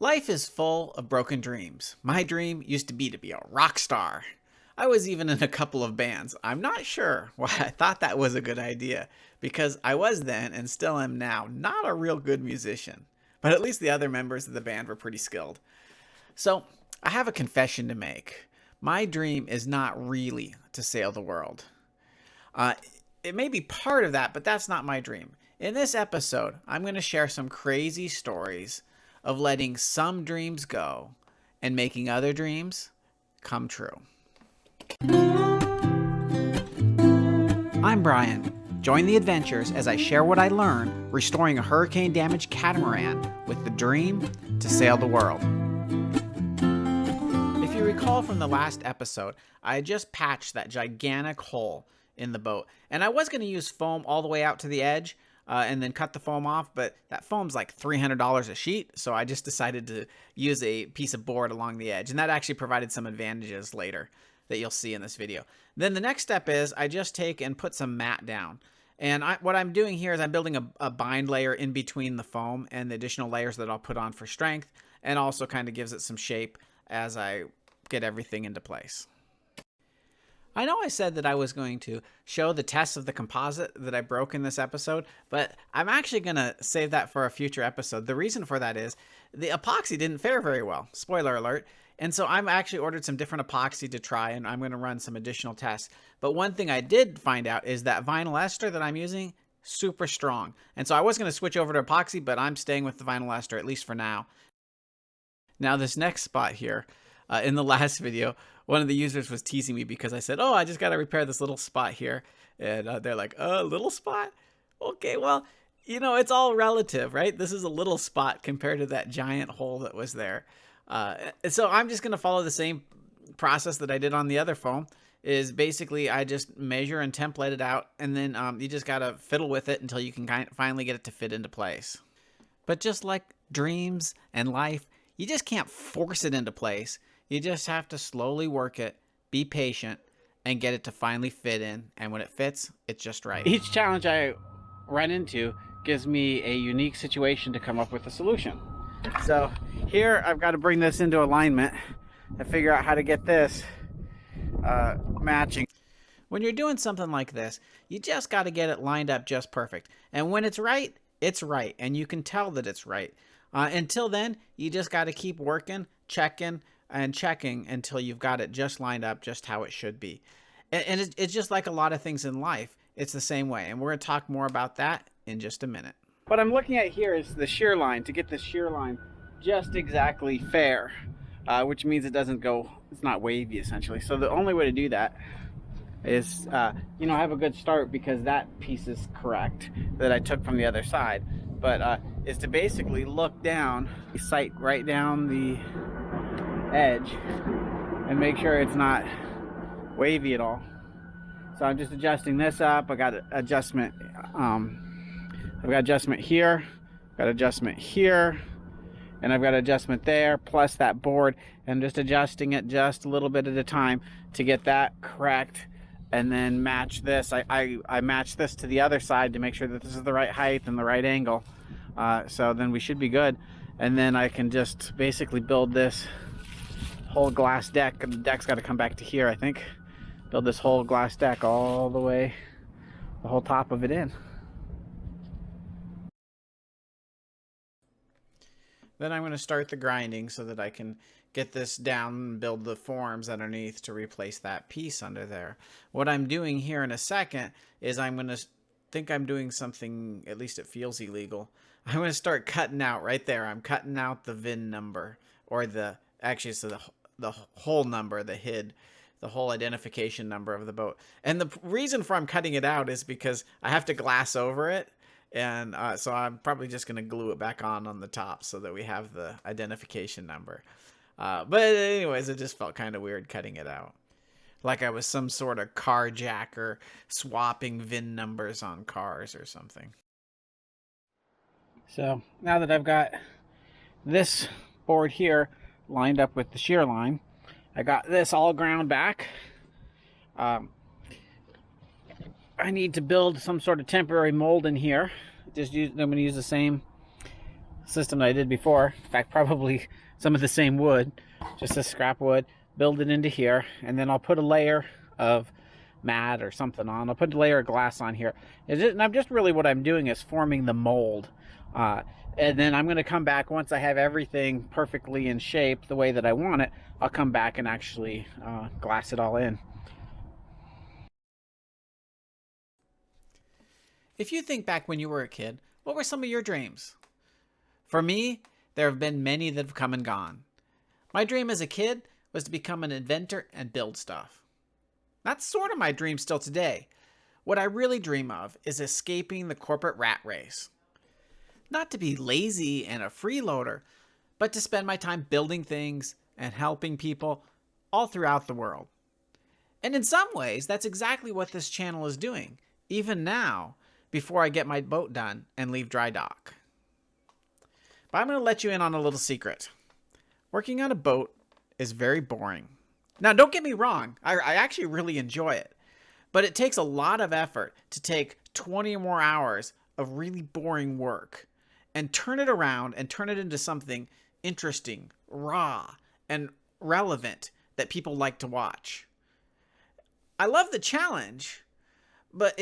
Life is full of broken dreams. My dream used to be a rock star. I was even in a couple of bands. I'm not sure why I thought that was a good idea, because I was then and still am now not a real good musician. But at least the other members of the band were pretty skilled. So, I have a confession to make. My dream is not really to sail the world. Uh, it may be part of that, but that's not my dream. In this episode, I'm going to share some crazy stories of letting some dreams go and making other dreams come true. I'm Brian. Join the adventures as I share what I learned restoring a hurricane-damaged catamaran with the dream to sail the world. If you recall from the last episode, I had just patched that gigantic hole in the boat, and I was going to use foam all the way out to the edge, and then cut the foam off, but that foam's like $300 a sheet, so I just decided to use a piece of board along the edge, and that actually provided some advantages later that you'll see in this video. Then the next step is I just take and put some mat down, and what I'm doing here is I'm building a bind layer in between the foam and the additional layers that I'll put on for strength, and also kind of gives it some shape as I get everything into place. I know I said that I was going to show the test of the composite that I broke in this episode, but I'm actually going to save that for a future episode. The reason for that is the epoxy didn't fare very well, spoiler alert, and so I'm actually ordered some different epoxy to try, and I'm going to run some additional tests. But one thing I did find out is that vinyl ester that I'm using, super strong. And so I was going to switch over to epoxy, but I'm staying with the vinyl ester, at least for now. Now this next spot here, in the last video, one of the users was teasing me because I said, oh, I just got to repair this little spot here. And they're like, little spot? Okay, well, you know, it's all relative, right? This is a little spot compared to that giant hole that was there. So I'm just going to follow the same process that I did on the other foam. Is basically I just measure and template it out, and then you just got to fiddle with it until you can finally get it to fit into place. But just like dreams and life, you just can't force it into place. You just have to slowly work it, be patient, and get it to finally fit in. And when it fits, it's just right. Each challenge I run into gives me a unique situation to come up with a solution. So here I've got to bring this into alignment and figure out how to get this matching. When you're doing something like this, you just got to get it lined up just perfect. And when it's right, and you can tell that it's right. Until then, you just got to keep working, checking, and checking until you've got it just lined up just how it should be. And it's just like a lot of things in life. It's the same way. And we're going to talk more about that in just a minute. What I'm looking at here is the shear line, to get the shear line just exactly fair, which means it doesn't go, it's not wavy essentially. So the only way to do that is, have a good start because that piece is correct that I took from the other side. But is to basically look down, sight right down the edge and make sure it's not wavy at all. So I'm just adjusting this up. I got adjustment I've got adjustment here, got adjustment here, and I've got adjustment there, plus that board, and just adjusting it just a little bit at a time to get that correct, and then match this. I match this to the other side to make sure that this is the right height and the right angle. So then we should be good. And then I can just basically build this whole glass deck. The deck's got to come back to here, I think. Build this whole glass deck all the way, the whole top of it in. Then I'm going to start the grinding so that I can get this down and build the forms underneath to replace that piece under there. What I'm doing here in a second is I'm going to think I'm doing something, at least it feels illegal. I'm going to start cutting out right there. I'm cutting out the VIN number, or the whole number, the HID, the whole identification number of the boat. And the reason for I'm cutting it out is because I have to glass over it. And so I'm probably just going to glue it back on the top so that we have the identification number. But anyways, it just felt kind of weird cutting it out. Like I was some sort of carjacker swapping VIN numbers on cars or something. So now that I've got this board here lined up with the shear line, I got this all ground back. I need to build some sort of temporary mold in here. I'm going to use the same system that I did before. In fact, probably some of the same wood, just a scrap wood. Build it into here, and then I'll put a layer of mat or something on. I'll put a layer of glass on here. And I'm just really what I'm doing is forming the mold. And then I'm going to come back once I have everything perfectly in shape the way that I want it. I'll come back and actually glass it all in. If you think back when you were a kid, what were some of your dreams? For me, there have been many that have come and gone. My dream as a kid was to become an inventor and build stuff. That's sort of my dream still today. What I really dream of is escaping the corporate rat race. Not to be lazy and a freeloader, but to spend my time building things and helping people all throughout the world. And in some ways, that's exactly what this channel is doing, even now, before I get my boat done and leave dry dock. But I'm going to let you in on a little secret. Working on a boat is very boring. Now, don't get me wrong. I actually really enjoy it. But it takes a lot of effort to take 20 or more hours of really boring work and turn it around and turn it into something interesting, raw, and relevant that people like to watch. I love the challenge, but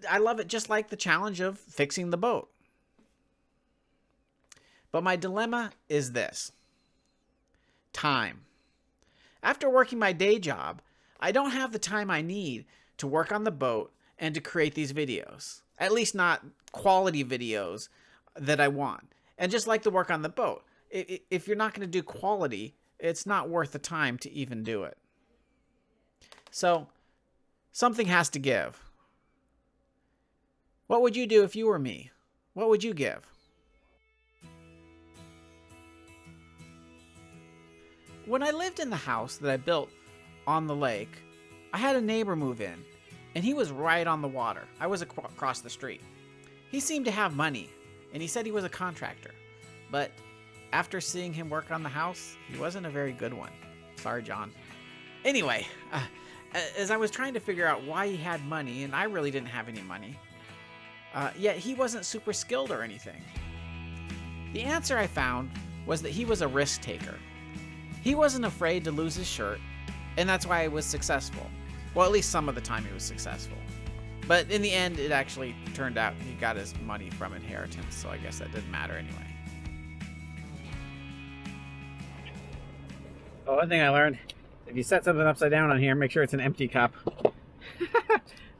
I love it just like the challenge of fixing the boat. But my dilemma is this: time. After working my day job, I don't have the time I need to work on the boat and to create these videos. At least not quality videos that I want. And just like the work on the boat, if you're not going to do quality, it's not worth the time to even do it. So, something has to give. What would you do if you were me? What would you give? When I lived in the house that I built on the lake, I had a neighbor move in, and he was right on the water. I was across the street. He seemed to have money, and he said he was a contractor. But after seeing him work on the house, he wasn't a very good one. Sorry, John. Anyway, as I was trying to figure out why he had money, and I really didn't have any money, yet he wasn't super skilled or anything. The answer I found was that he was a risk taker. He wasn't afraid to lose his shirt, and that's why he was successful. Well, at least some of the time he was successful. But in the end, it actually turned out he got his money from inheritance, so I guess that didn't matter anyway. Well, one thing I learned, if you set something upside down on here, make sure it's an empty cup.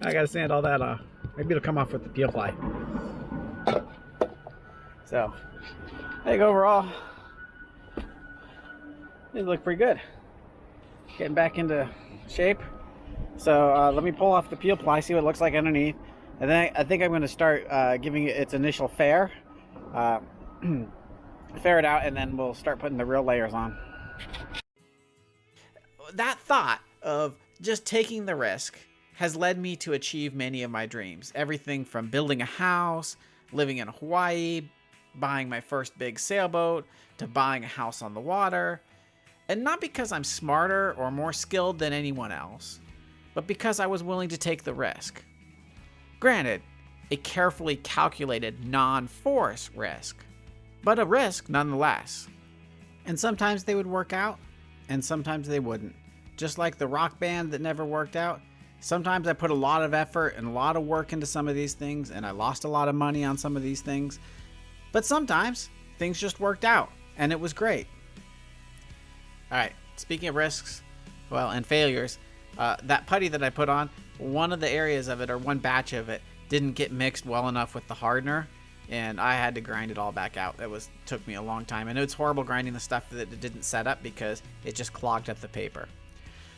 I gotta sand all that off. Maybe it'll come off with the peel fly. So, I think overall, these look pretty good. Getting back into shape. So let me pull off the peel ply, see what it looks like underneath. And then I think I'm going to start giving it its initial fair. Fair it out, and then we'll start putting the real layers on. That thought of just taking the risk has led me to achieve many of my dreams. Everything from building a house, living in Hawaii, buying my first big sailboat, to buying a house on the water. And not because I'm smarter or more skilled than anyone else, but because I was willing to take the risk. Granted, a carefully calculated non-force risk, but a risk nonetheless. And sometimes they would work out, and sometimes they wouldn't. Just like the rock band that never worked out, sometimes I put a lot of effort and a lot of work into some of these things, and I lost a lot of money on some of these things. But sometimes things just worked out, and it was great. All right, speaking of risks, well, and failures, that putty that I put on, one of the areas of it, or one batch of it, didn't get mixed well enough with the hardener, and I had to grind it all back out. Took me a long time, and it's horrible grinding the stuff that it didn't set up because it just clogged up the paper.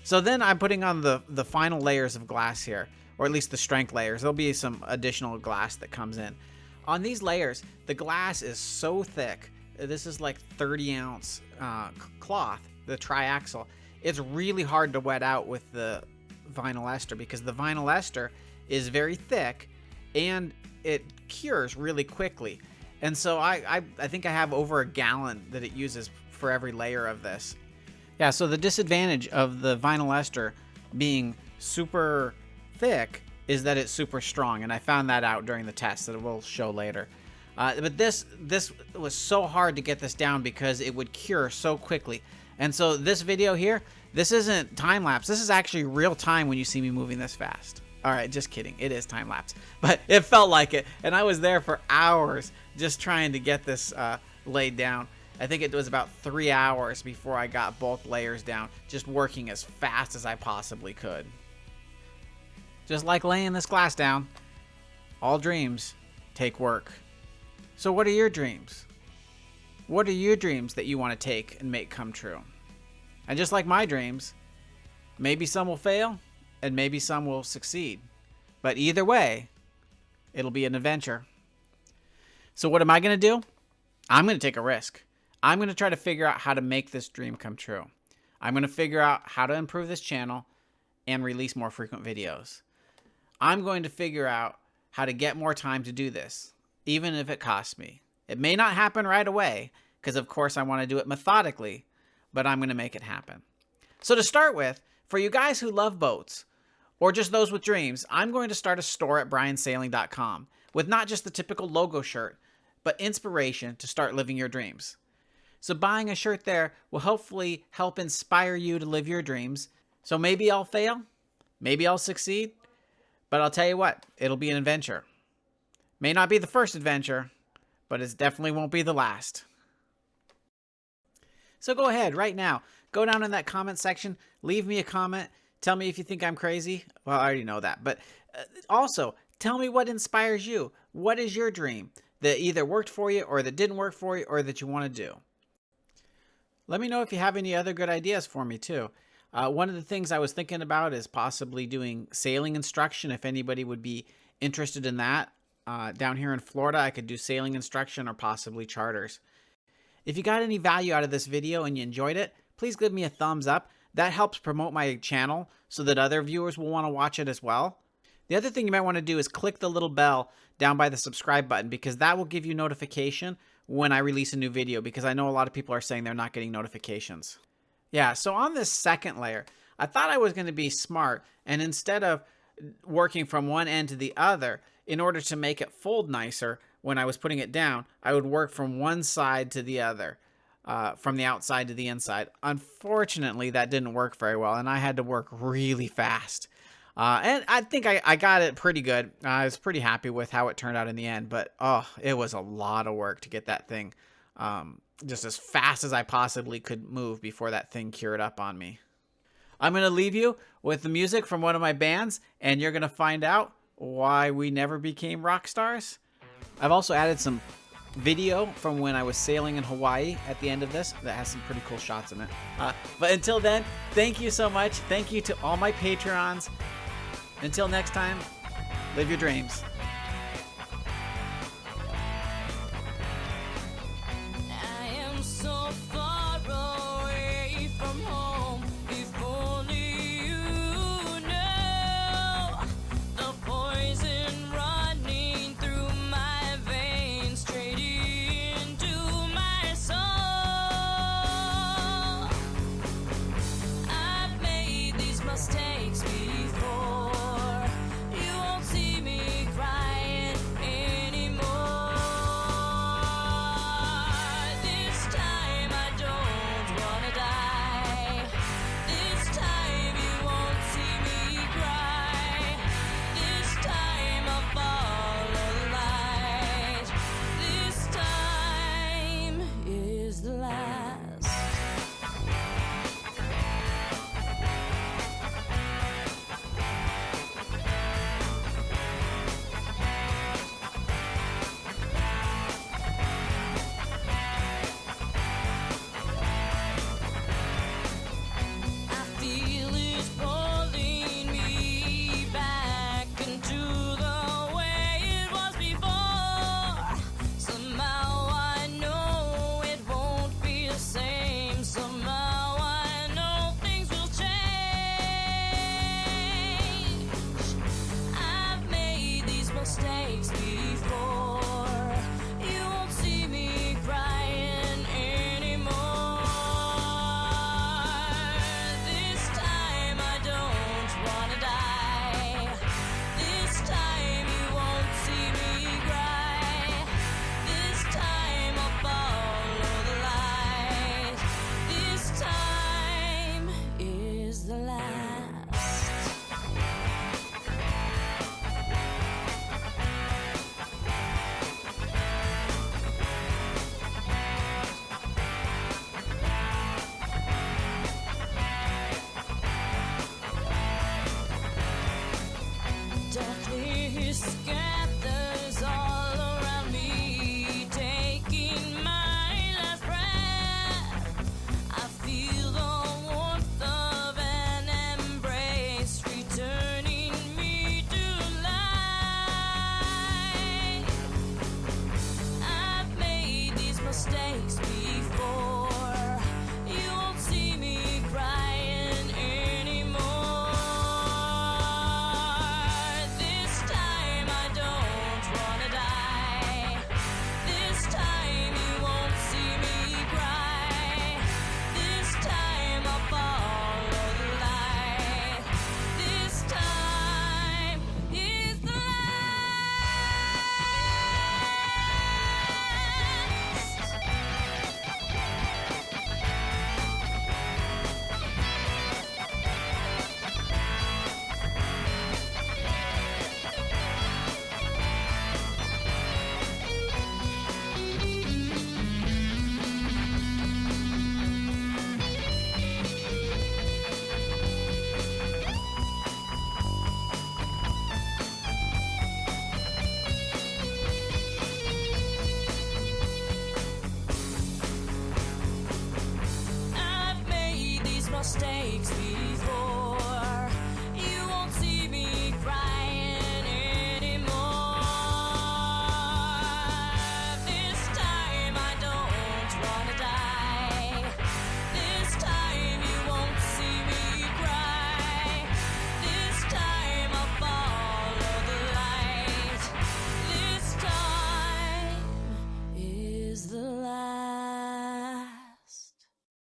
So then I'm putting on the final layers of glass here, or at least the strength layers. There'll be some additional glass that comes in. On these layers, the glass is so thick. This is like 30-ounce cloth, the triaxle. It's really hard to wet out with the vinyl ester because the vinyl ester is very thick and it cures really quickly. And so I think I have over a gallon that it uses for every layer of this. Yeah, so the disadvantage of the vinyl ester being super thick is that it's super strong, and I found that out during the test that we'll show later. But this was so hard to get this down because it would cure so quickly. And so this video here, this isn't time lapse. This is actually real time when you see me moving this fast. All right, just kidding. It is time lapse, but it felt like it. And I was there for hours just trying to get this laid down. I think it was about 3 hours before I got both layers down, just working as fast as I possibly could. Just like laying this glass down, all dreams take work. So what are your dreams? What are your dreams that you want to take and make come true? And just like my dreams, maybe some will fail and maybe some will succeed. But either way, it'll be an adventure. So what am I going to do? I'm going to take a risk. I'm going to try to figure out how to make this dream come true. I'm going to figure out how to improve this channel and release more frequent videos. I'm going to figure out how to get more time to do this, even if it costs me. It may not happen right away, because of course I want to do it methodically, but I'm going to make it happen. So to start with, for you guys who love boats, or just those with dreams, I'm going to start a store at bryansailing.com with not just the typical logo shirt, but inspiration to start living your dreams. So buying a shirt there will hopefully help inspire you to live your dreams. So maybe I'll fail, maybe I'll succeed, but I'll tell you what, it'll be an adventure. May not be the first adventure, but it definitely won't be the last. So go ahead right now, go down in that comment section, leave me a comment, tell me if you think I'm crazy. Well, I already know that, but also tell me what inspires you. What is your dream that either worked for you or that didn't work for you or that you want to do? Let me know if you have any other good ideas for me too. One of the things I was thinking about is possibly doing sailing instruction. If anybody would be interested in that, down here in Florida, I could do sailing instruction or possibly charters. If you got any value out of this video and you enjoyed it, please give me a thumbs up. That helps promote my channel so that other viewers will want to watch it as well. The other thing you might want to do is click the little bell down by the subscribe button, because that will give you notification when I release a new video, because I know a lot of people are saying they're not getting notifications. Yeah, so on this second layer, I thought I was going to be smart, and instead of working from one end to the other, in order to make it fold nicer when I was putting it down, I would work from one side to the other, from the outside to the inside. Unfortunately, that didn't work very well, and I had to work really fast. And I think I got it pretty good. I was pretty happy with how it turned out in the end, but oh, it was a lot of work to get that thing just as fast as I possibly could move before that thing cured up on me. I'm going to leave you with the music from one of my bands, and you're going to find out why we never became rock stars. I've also added some video from when I was sailing in Hawaii at the end of this that has some pretty cool shots in it. But until then, thank you so much. Thank you to all my Patreons. Until next time, live your dreams. Mistakes before, you won't see me cry. gathers all around me, taking my last breath. I feel the warmth of an embrace, returning me to life. I've made these mistakes before. You won't see me crying anymore. This time I don't wanna die. This time you won't see me cry. This time I'll follow the light. This time is the I've made these mistakes before.